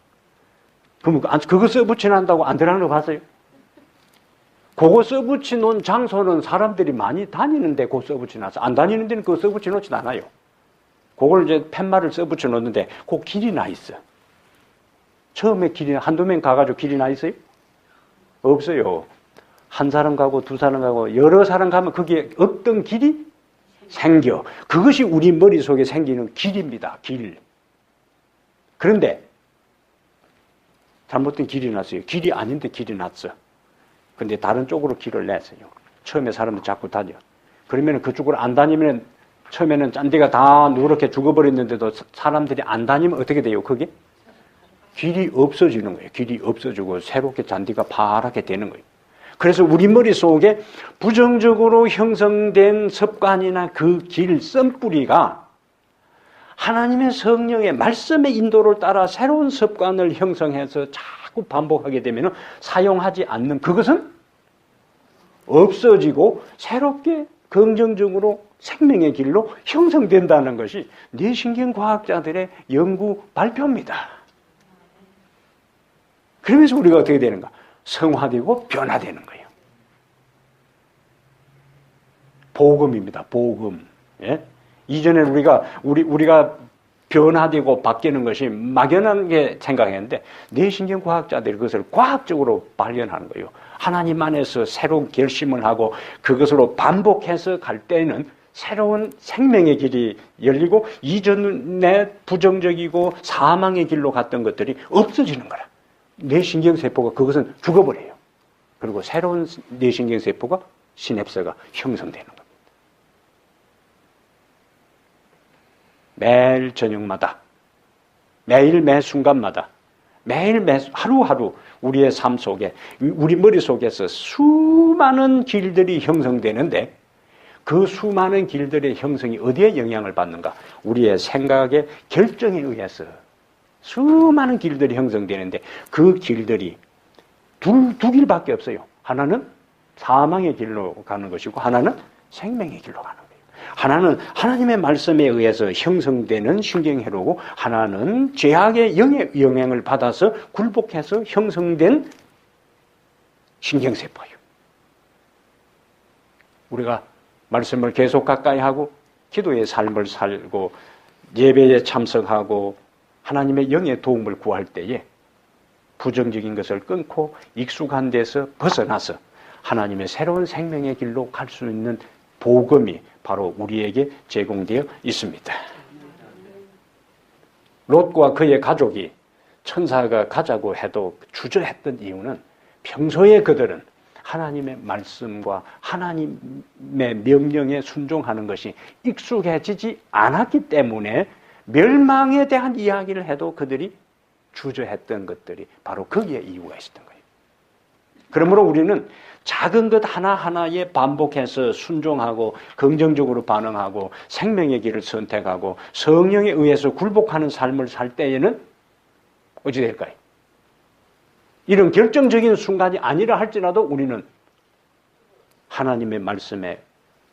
그럼 그거 써붙여놨다고 안 들어가는 거 봤어요? 그거 써붙여놓은 장소는 사람들이 많이 다니는데 그거 써붙여놨어. 안 다니는 데는 그거 써붙여놓진 않아요. 그걸 이제 팻말을 써붙여놓는데 그 길이 나 있어. 처음에 길이, 한두 명 가가지고 길이 나 있어요? 없어요. 한 사람 가고 두 사람 가고 여러 사람 가면 거기에 어떤 길이 생겨. 그것이 우리 머릿속에 생기는 길입니다. 길. 그런데 잘못된 길이 났어요. 길이 아닌데 길이 났어. 근데 다른 쪽으로 길을 냈어요. 처음에 사람들 자꾸 다녀. 그러면 그쪽으로 안 다니면 처음에는 짠디가 다 누렇게 죽어버렸는데도 사람들이 안 다니면 어떻게 돼요? 그게? 길이 없어지는 거예요. 길이 없어지고 새롭게 잔디가 파랗게 되는 거예요. 그래서 우리 머릿속에 부정적으로 형성된 습관이나 그 길, 썬뿌리가 하나님의 성령의 말씀의 인도를 따라 새로운 습관을 형성해서 자꾸 반복하게 되면 사용하지 않는 그것은 없어지고 새롭게 긍정적으로 생명의 길로 형성된다는 것이 뇌신경과학자들의 연구 발표입니다. 그러면서 우리가 어떻게 되는가? 성화되고 변화되는 거예요. 복음입니다. 복음. 예? 이전에 우리가 변화되고 바뀌는 것이 막연하게 생각했는데 뇌신경과학자들이 그것을 과학적으로 발견하는 거예요. 하나님 안에서 새로운 결심을 하고 그것으로 반복해서 갈 때는 새로운 생명의 길이 열리고 이전에 부정적이고 사망의 길로 갔던 것들이 없어지는 거라. 뇌신경세포가 그것은 죽어버려요. 그리고 새로운 뇌신경세포가 시냅스가 형성되는 겁니다. 매일 저녁마다, 매일 매 순간마다, 매일 매 하루하루 우리의 삶 속에, 우리 머릿속에서 수많은 길들이 형성되는데 그 수많은 길들의 형성이 어디에 영향을 받는가? 우리의 생각의 결정에 의해서 수많은 길들이 형성되는데 그 길들이 두 길밖에 없어요. 하나는 사망의 길로 가는 것이고 하나는 생명의 길로 가는 거예요. 하나는 하나님의 말씀에 의해서 형성되는 신경회로고 하나는 죄악의 영향을 받아서 굴복해서 형성된 신경세포예요. 우리가 말씀을 계속 가까이 하고 기도의 삶을 살고 예배에 참석하고 하나님의 영의 도움을 구할 때에 부정적인 것을 끊고 익숙한 데서 벗어나서 하나님의 새로운 생명의 길로 갈 수 있는 복음이 바로 우리에게 제공되어 있습니다. 롯과 그의 가족이 천사가 가자고 해도 주저했던 이유는 평소에 그들은 하나님의 말씀과 하나님의 명령에 순종하는 것이 익숙해지지 않았기 때문에 멸망에 대한 이야기를 해도 그들이 주저했던 것들이 바로 거기에 이유가 있었던 거예요. 그러므로 우리는 작은 것 하나하나에 반복해서 순종하고 긍정적으로 반응하고 생명의 길을 선택하고 성령에 의해서 굴복하는 삶을 살 때에는 어찌 될까요? 이런 결정적인 순간이 아니라 할지라도 우리는 하나님의 말씀에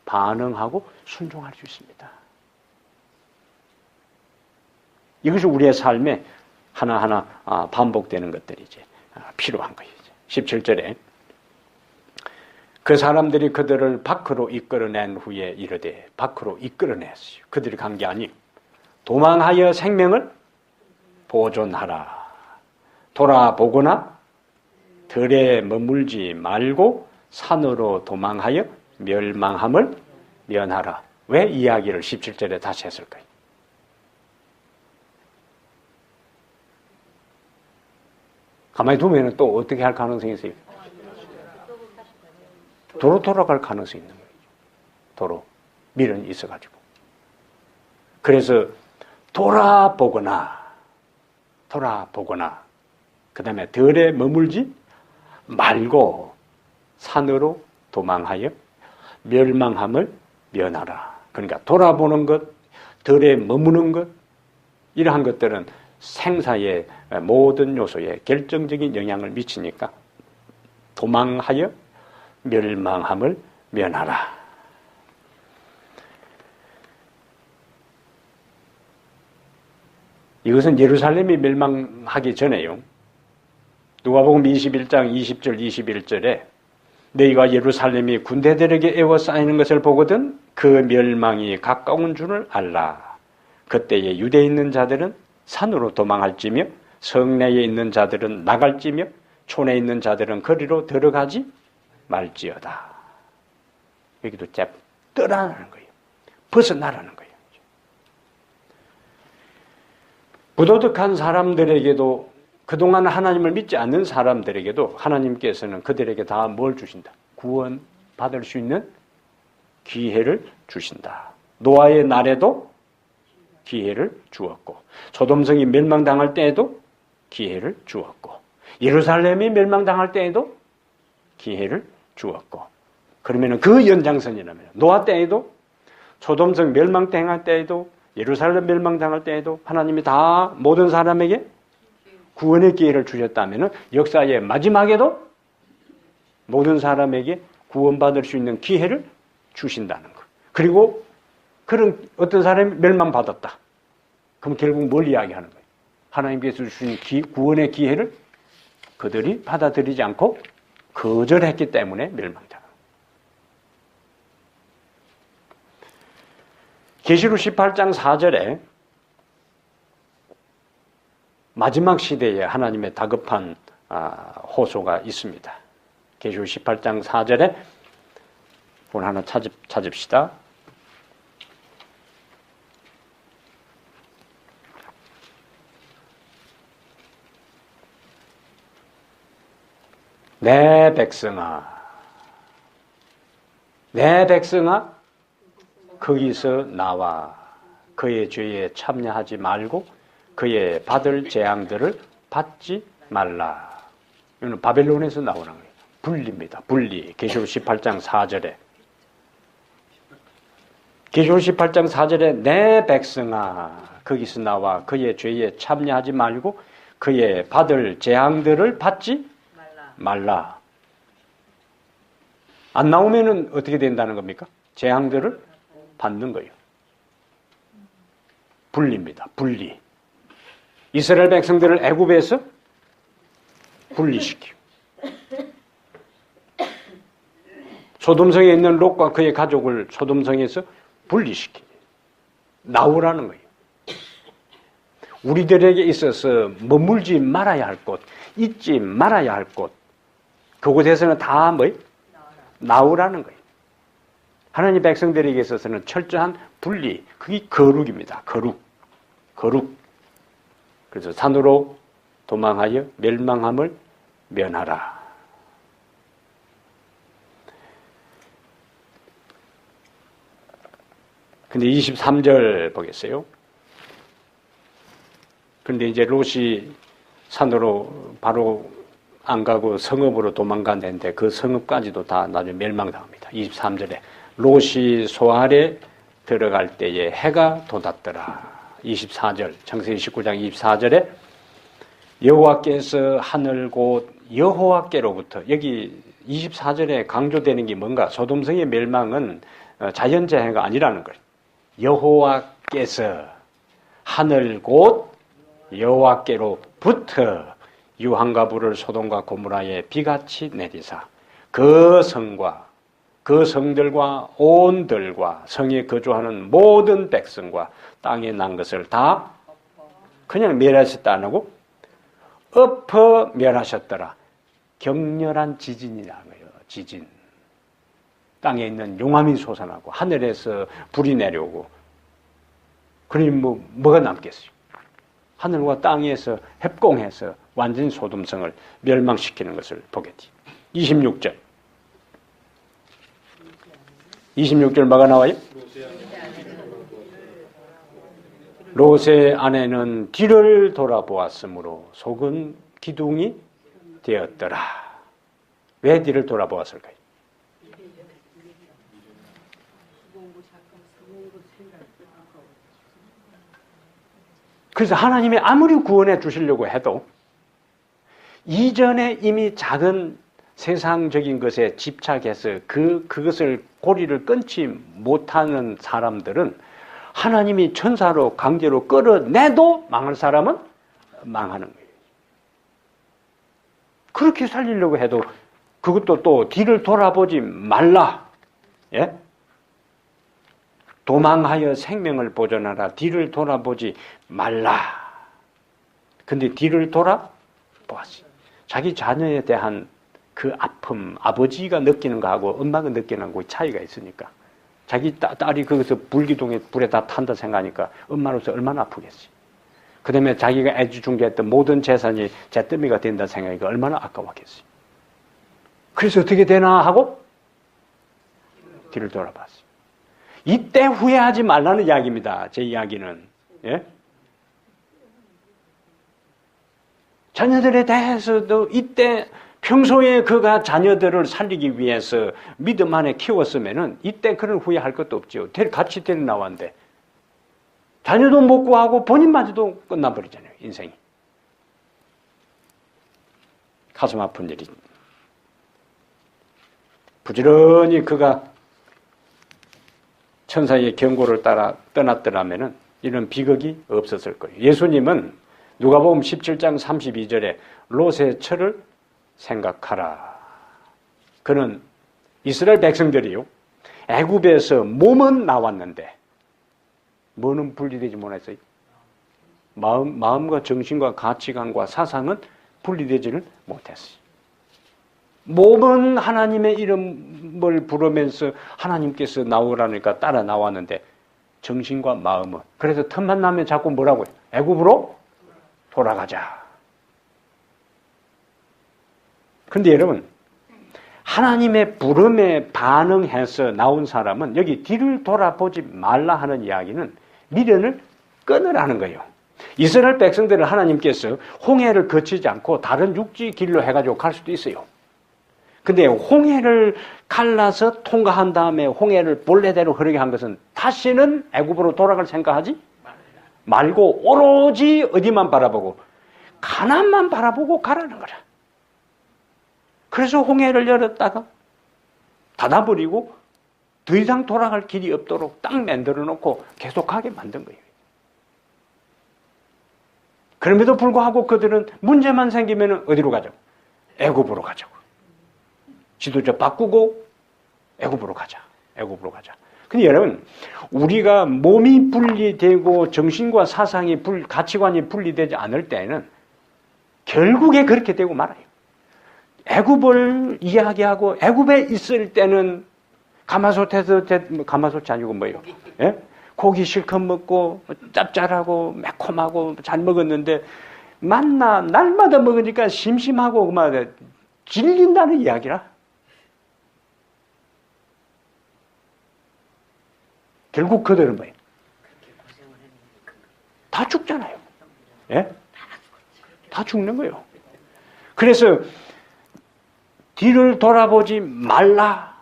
반응하고 순종할 수 있습니다. 이것이 우리의 삶에 하나하나 반복되는 것들이 이제 필요한 거예요. 17절에 그 사람들이 그들을 밖으로 이끌어낸 후에 이르되 밖으로 이끌어냈어요. 그들이 간 게 아니고 도망하여 생명을 보존하라. 돌아보거나 들에 머물지 말고 산으로 도망하여 멸망함을 면하라. 왜 이야기를 17절에 다시 했을까요? 가만히 두면 또 어떻게 할 가능성이 있어요? 도로 돌아갈 가능성이 있는 거예요. 도로 밀은 있어가지고. 그래서 돌아보거나 그 다음에 들에 머물지 말고 산으로 도망하여 멸망함을 면하라. 그러니까 돌아보는 것, 들에 머무는 것, 이러한 것들은 생사의 모든 요소에 결정적인 영향을 미치니까 도망하여 멸망함을 면하라. 이것은 예루살렘이 멸망하기 전에요. 누가복음 21장 20절 21절에 너희가 예루살렘이 군대들에게 에워싸이는 것을 보거든 그 멸망이 가까운 줄을 알라. 그때에 유대에 있는 자들은 산으로 도망할지며 성내에 있는 자들은 나갈지며 촌에 있는 자들은 거리로 들어가지 말지어다. 여기도 떠나라는 거예요. 벗어나라는 거예요. 부도덕한 사람들에게도 그동안 하나님을 믿지 않는 사람들에게도 하나님께서는 그들에게 다 뭘 주신다? 구원 받을 수 있는 기회를 주신다. 노아의 날에도 기회를 주었고 소돔성이 멸망당할 때에도 기회를 주었고 예루살렘이 멸망당할 때에도 기회를 주었고 그러면 그 연장선이라면 노아 때에도 소돔성 멸망당할 때에도 예루살렘 멸망당할 때에도 하나님이 다 모든 사람에게 구원의 기회를 주셨다면 역사의 마지막에도 모든 사람에게 구원받을 수 있는 기회를 주신다는 것. 그리고 그런 어떤 사람이 멸망받았다. 그럼 결국 뭘 이야기하는 거예요? 하나님께서 주신 구원의 기회를 그들이 받아들이지 않고 거절했기 때문에 멸망자. 계시록 18장 4절에 마지막 시대에 하나님의 다급한 호소가 있습니다. 계시록 18장 4절에 본 하나 찾읍시다. 내 백성아, 거기서 나와 그의 죄에 참여하지 말고 그의 받을 재앙들을 받지 말라. 이거는 바벨론에서 나오는 거예요. 분리입니다. 분리. 계시록 18장 4절에. 계시록 18장 4절에 내 백성아 거기서 나와 그의 죄에 참여하지 말고 그의 받을 재앙들을 받지 말라. 안 나오면은 어떻게 된다는 겁니까? 재앙들을 받는 거예요. 분리입니다. 분리. 이스라엘 백성들을 애굽에서 분리시키고 소돔성에 있는 롯과 그의 가족을 소돔성에서 분리시키고 나오라는 거예요. 우리들에게 있어서 머물지 말아야 할 곳, 잊지 말아야 할 곳, 그곳에서는 다 뭐예요? 나오라는 거예요. 하나님 백성들에게 있어서는 철저한 분리, 그게 거룩입니다. 거룩. 그래서 산으로 도망하여 멸망함을 면하라. 근데 23절 보겠어요. 근데 이제 롯이 산으로 바로 안 가고 성읍으로 도망간다는데 그 성읍까지도 다 나중에 멸망당합니다. 23절에 롯이 소알에 들어갈 때에 해가 돋았더라. 24절, 창세기 19장 24절에 여호와께서 하늘 곧 여호와께로부터, 여기 24절에 강조되는 게 뭔가? 소돔성의 멸망은 자연재해가 아니라는 거예요. 여호와께서 하늘 곧 여호와께로부터 유황과 불을 소돔과 고모라에 비같이 내리사 그 성과 그 성들과 온 들과 성에 거주하는 모든 백성과 땅에 난 것을 다 그냥 멸하셨다 안 하고 엎어 멸하셨더라. 격렬한 지진이 나고요. 지진. 땅에 있는 용암이 솟아나고 하늘에서 불이 내려오고. 그러니 뭐가 남겠어요? 하늘과 땅에서 협공해서 완전히 소돔성을 멸망시키는 것을 보겠지. 26절. 26절 뭐가 나와요? 롯의 아내는 뒤를 돌아보았으므로 속은 기둥이 되었더라. 왜 뒤를 돌아보았을까요? 그래서 하나님이 아무리 구원해 주시려고 해도 이전에 이미 작은 세상적인 것에 집착해서 그것을 고리를 끊지 못하는 사람들은 하나님이 천사로 강제로 끌어내도 망할 사람은 망하는 거예요. 그렇게 살리려고 해도 그것도 또 뒤를 돌아보지 말라. 예? 도망하여 생명을 보존하라. 뒤를 돌아보지 말라. 근데 뒤를 돌아보았어요. 자기 자녀에 대한 그 아픔, 아버지가 느끼는 거하고 엄마가 느끼는 거하고 차이가 있으니까. 자기 딸이 거기서 불기둥에 불에 다 탄다 생각하니까 엄마로서 얼마나 아프겠어요. 그 다음에 자기가 애지중지했던 모든 재산이 잿더미가 된다 생각하니까 얼마나 아까웠겠어요. 그래서 어떻게 되나 하고 뒤를 돌아봤어요. 이때 후회하지 말라는 이야기입니다. 제 이야기는. 예? 자녀들에 대해서도 이때 평소에 그가 자녀들을 살리기 위해서 믿음 안에 키웠으면은 이때 그런 후회할 것도 없죠. 같이 데려 나왔는데 자녀도 못 구하고 본인마저도 끝나버리잖아요. 인생이. 가슴 아픈 일이. 부지런히 그가 천사의 경고를 따라 떠났더라면은 이런 비극이 없었을 거예요. 예수님은 누가복음 17장 32절에 롯의 철을 생각하라. 그는 이스라엘 백성들이요. 애굽에서 몸은 나왔는데 뭐는 분리되지 못했어요. 마음과 정신과 가치관과 사상은 분리되지를 못했어요. 몸은 하나님의 이름을 부르면서 하나님께서 나오라니까 따라 나왔는데 정신과 마음은 그래서 틈만 나면 자꾸 뭐라고요? 애굽으로 돌아가자. 그런데 여러분 하나님의 부름에 반응해서 나온 사람은 여기 뒤를 돌아보지 말라 하는 이야기는 미련을 끊으라는 거예요. 이스라엘 백성들을 하나님께서 홍해를 거치지 않고 다른 육지 길로 해가지고 갈 수도 있어요. 근데 홍해를 갈라서 통과한 다음에 홍해를 본래대로 흐르게 한 것은 다시는 애굽으로 돌아갈 생각하지 말고 오로지 어디만 바라보고 가나안만 바라보고 가라는 거라. 그래서 홍해를 열었다가 닫아버리고 더 이상 돌아갈 길이 없도록 딱 만들어 놓고 계속하게 만든 거예요. 그럼에도 불구하고 그들은 문제만 생기면 어디로 가자고? 애굽으로 가자고. 지도자 바꾸고 애굽으로 가자. 애굽으로 가자. 근데 여러분 우리가 몸이 분리되고 정신과 사상이 가치관이 분리되지 않을 때는 결국에 그렇게 되고 말아요. 애굽을 이야기하고 애굽에 있을 때는 가마솥이 아니고 뭐예요? 예? 고기 실컷 먹고 짭짤하고 매콤하고 잘 먹었는데 날마다 먹으니까 심심하고 막 질린다는 이야기라. 결국 그들은 뭐예요? 다 죽잖아요. 예? 다 죽는 거예요. 그래서 뒤를 돌아보지 말라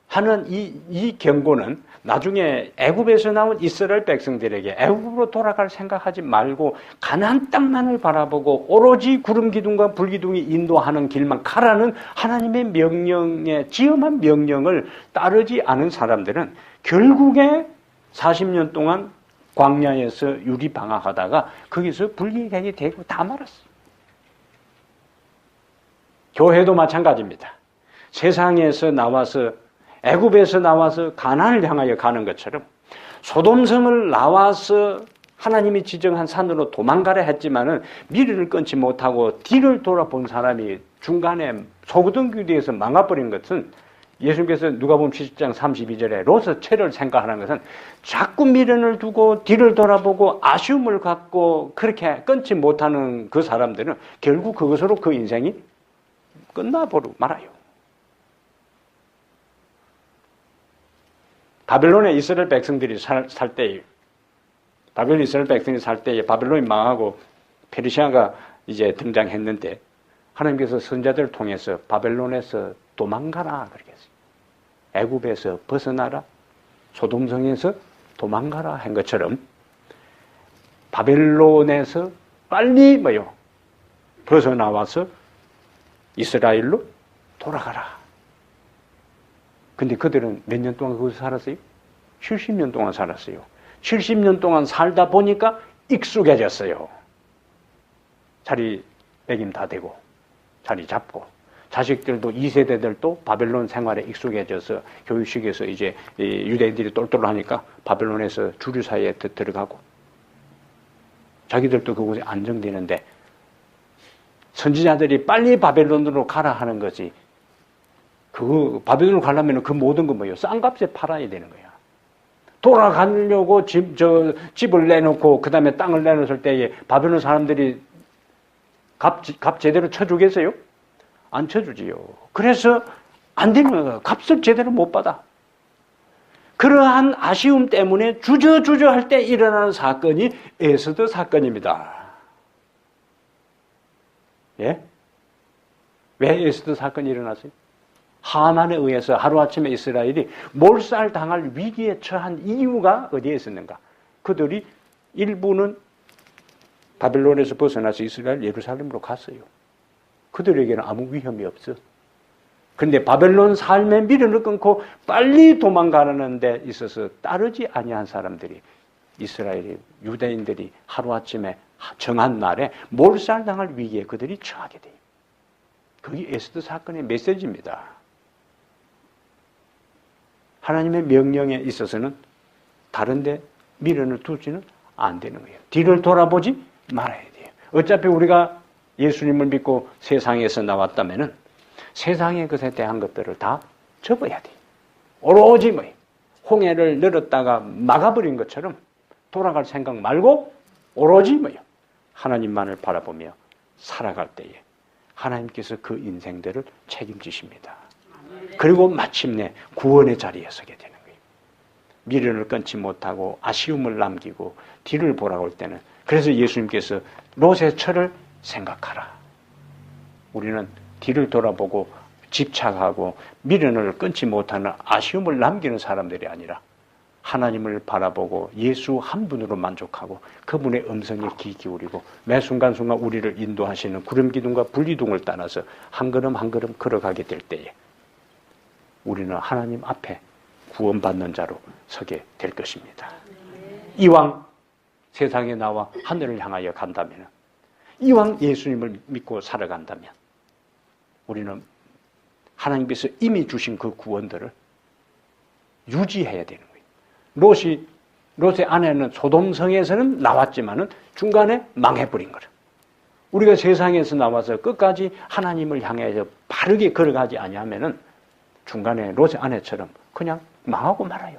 하는 이 경고는 나중에 애굽에서 나온 이스라엘 백성들에게 애굽으로 돌아갈 생각하지 말고 가나안 땅만을 바라보고 오로지 구름 기둥과 불 기둥이 인도하는 길만 가라는 하나님의 명령에 지엄한 명령을 따르지 않은 사람들은 결국에 40년 동안 광야에서 유리방학하다가 거기서 불기객이 되고 다 말았어요. 교회도 마찬가지입니다. 세상에서 나와서 애굽에서 나와서 가나안을 향하여 가는 것처럼 소돔성을 나와서 하나님이 지정한 산으로 도망가라 했지만은 미련을 끊지 못하고 뒤를 돌아본 사람이 중간에 소구덩이에서 망가버린 것은 예수님께서 누가복음 7장 32절에 롯의 채를 생각하는 것은 자꾸 미련을 두고 뒤를 돌아보고 아쉬움을 갖고 그렇게 끊지 못하는 그 사람들은 결국 그것으로 그 인생이 끝나버리고 말아요. 바벨론에 이스라엘 백성들이 살 때에 바벨론 이스라엘 백성이 살 때에 바벨론이 망하고 페르시아가 이제 등장했는데 하나님께서 선자들을 통해서 바벨론에서 도망가라 그렇게 했어요. 애굽에서 벗어나라, 소돔성에서 도망가라 한 것처럼 바벨론에서 빨리 벗어나와서 이스라엘로 돌아가라. 근데 그들은 몇 년 동안 거기서 살았어요? 70년 동안 살았어요. 70년 동안 살다 보니까 익숙해졌어요. 자리 매김 다 되고 자리 잡고 자식들도 2세대들도 바벨론 생활에 익숙해져서 교육식에서 이제 유대인들이 똘똘하니까 바벨론에서 주류 사이에 들어가고 자기들도 그곳에 안정되는데 선지자들이 빨리 바벨론으로 가라 하는 거지. 그 바벨론으로 가려면 그 모든 건 뭐예요? 싼 값에 팔아야 되는 거야. 돌아가려고 집을 내놓고 그 다음에 땅을 내놓을 때에 바벨론 사람들이 값 제대로 쳐주겠어요? 안 쳐주지요. 그래서 안 되는 거야. 값을 제대로 못 받아. 그러한 아쉬움 때문에 주저주저 할 때 일어나는 사건이 에스더 사건입니다. 예? 왜 에스더 사건이 일어났어요? 하만에 의해서 하루아침에 이스라엘이 몰살당할 위기에 처한 이유가 어디에 있었는가? 그들이 일부는 바벨론에서 벗어나서 이스라엘 예루살렘으로 갔어요. 그들에게는 아무 위험이 없어. 그런데 바벨론 삶의 미련을 끊고 빨리 도망가는 데 있어서 따르지 아니한 사람들이 이스라엘의 유대인들이 하루아침에 정한 날에 몰살당할 위기에 그들이 처하게 돼요. 그게 에스더 사건의 메시지입니다. 하나님의 명령에 있어서는 다른 데 미련을 두지는 안 되는 거예요. 뒤를 돌아보지 말아야 돼요. 어차피 우리가 예수님을 믿고 세상에서 나왔다면은 세상의 것에 대한 것들을 다 접어야 돼요. 오로지 홍해를 늘었다가 막아버린 것처럼 돌아갈 생각 말고 오로지 하나님만을 바라보며 살아갈 때에 하나님께서 그 인생들을 책임지십니다. 그리고 마침내 구원의 자리에 서게 되는 거예요. 미련을 끊지 못하고 아쉬움을 남기고 뒤를 돌아올 때는 그래서 예수님께서 롯의 처를 생각하라. 우리는 뒤를 돌아보고 집착하고 미련을 끊지 못하는 아쉬움을 남기는 사람들이 아니라 하나님을 바라보고 예수 한 분으로 만족하고 그분의 음성에 귀 기울이고 매 순간순간 우리를 인도하시는 구름기둥과 불기둥을 따라서 한 걸음 한 걸음 걸어가게 될 때에 우리는 하나님 앞에 구원받는 자로 서게 될 것입니다. 이왕 세상에 나와 하늘을 향하여 간다면, 이왕 예수님을 믿고 살아간다면 우리는 하나님께서 이미 주신 그 구원들을 유지해야 되는 거예요. 롯의 아내는 소돔성에서는 나왔지만은 중간에 망해버린 거예요. 우리가 세상에서 나와서 끝까지 하나님을 향해서 바르게 걸어가지 아니하면은 중간에 롯의 아내처럼 그냥 망하고 말아요.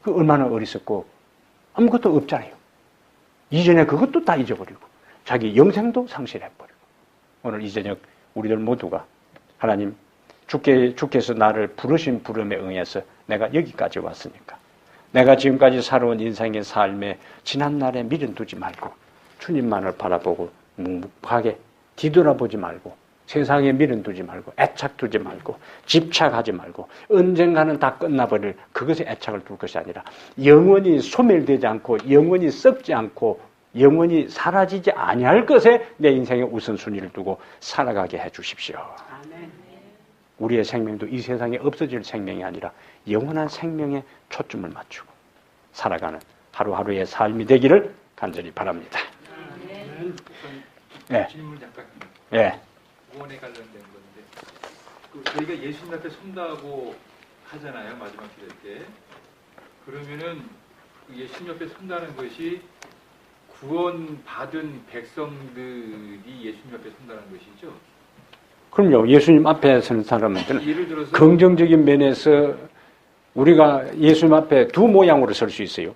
그 얼마나 어리석고 아무것도 없잖아요. 이전에 그것도 다 잊어버리고 자기 영생도 상실해버리고 오늘 이 저녁 우리들 모두가 하나님 주께서 나를 부르신 부름에 응해서 내가 여기까지 왔으니까 내가 지금까지 살아온 인생의 삶에 지난날에 미련 두지 말고 주님만을 바라보고 묵묵하게 뒤돌아보지 말고 세상에 미련 두지 말고 애착 두지 말고 집착하지 말고 언젠가는 다 끝나버릴 그것에 애착을 둘 것이 아니라 영원히 소멸되지 않고 영원히 썩지 않고 영원히 사라지지 아니할 것에 내 인생의 우선순위를 두고 살아가게 해 주십시오. 우리의 생명도 이 세상에 없어질 생명이 아니라 영원한 생명에 초점을 맞추고 살아가는 하루하루의 삶이 되기를 간절히 바랍니다. 네. 질문 잠깐. 네. 구원에 관련된 건데 저희가 예수님 앞에 선다고 하잖아요. 마지막 기도 때. 그러면은 그 예수님 옆에 선다는 것이 구원받은 백성들이 예수님 옆에 선다는 것이죠. 그럼요. 예수님 앞에 서는 사람들은 예를 들어서 긍정적인 면에서 우리가 예수님 앞에 두 모양으로 설 수 있어요.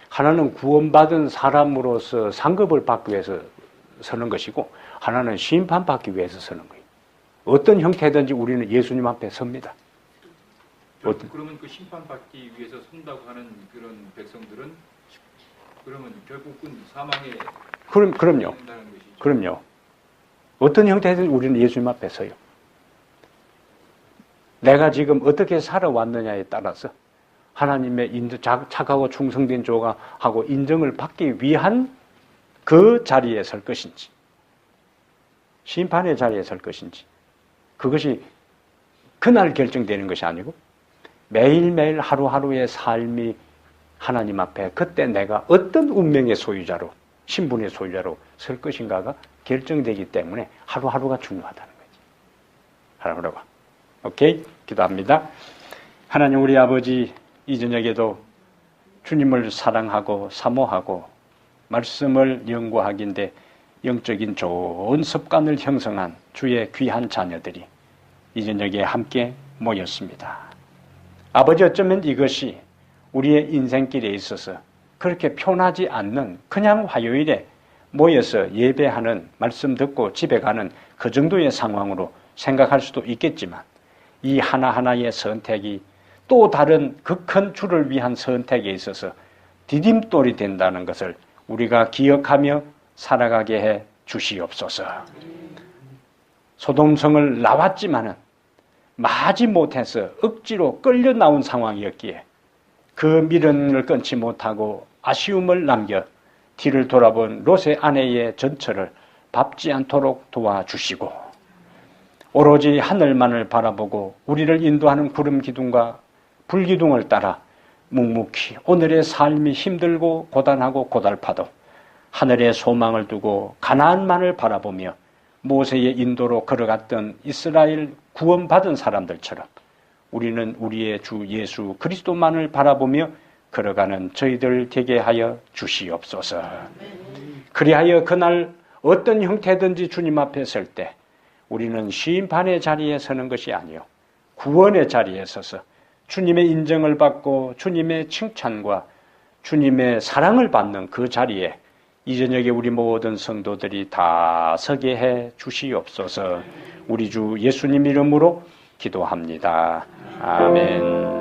하나는 구원받은 사람으로서 상급을 받기 위해서 서는 것이고, 하나는 심판받기 위해서 서는 거예요. 어떤 형태든지 우리는 예수님 앞에 섭니다. 그러면 그 심판받기 위해서 선다고 하는 그런 백성들은 그러면 결국은 사망에 그럼요. 된다는 것이죠. 그럼요. 어떤 형태든 우리는 예수님 앞에 서요. 내가 지금 어떻게 살아왔느냐에 따라서 하나님의 착하고 충성된 조가 하고 인정을 받기 위한 그 자리에 설 것인지, 심판의 자리에 설 것인지, 그것이 그날 결정되는 것이 아니고 매일매일 하루하루의 삶이 하나님 앞에 그때 내가 어떤 운명의 소유자로, 신분의 소유자로 설 것인가가 결정되기 때문에 하루하루가 중요하다는 거지. 하루하루가. 오케이? 기도합니다. 하나님 우리 아버지, 이 저녁에도 주님을 사랑하고 사모하고 말씀을 연구하기인데 영적인 좋은 습관을 형성한 주의 귀한 자녀들이 이 저녁에 함께 모였습니다. 아버지, 어쩌면 이것이 우리의 인생길에 있어서 그렇게 편하지 않는 그냥 화요일에 모여서 예배하는, 말씀 듣고 집에 가는 그 정도의 상황으로 생각할 수도 있겠지만, 이 하나하나의 선택이 또 다른 그 큰 주를 위한 선택에 있어서 디딤돌이 된다는 것을 우리가 기억하며 살아가게 해 주시옵소서. 소돔성을 나왔지만은 마지 못해서 억지로 끌려 나온 상황이었기에 그 미련을 끊지 못하고 아쉬움을 남겨 뒤를 돌아본 롯의 아내의 전처를 밟지 않도록 도와주시고, 오로지 하늘만을 바라보고 우리를 인도하는 구름 기둥과 불 기둥을 따라 묵묵히 오늘의 삶이 힘들고 고단하고 고달파도 하늘의 소망을 두고 가나안만을 바라보며 모세의 인도로 걸어갔던 이스라엘 구원받은 사람들처럼 우리는 우리의 주 예수 그리스도만을 바라보며 걸어가는 저희들 되게 하여 주시옵소서. 그리하여 그날 어떤 형태든지 주님 앞에 설 때 우리는 심판의 자리에 서는 것이 아니요 구원의 자리에 서서 주님의 인정을 받고 주님의 칭찬과 주님의 사랑을 받는 그 자리에 이 저녁에 우리 모든 성도들이 다 서게 해 주시옵소서. 우리 주 예수님 이름으로 기도합니다. 아멘.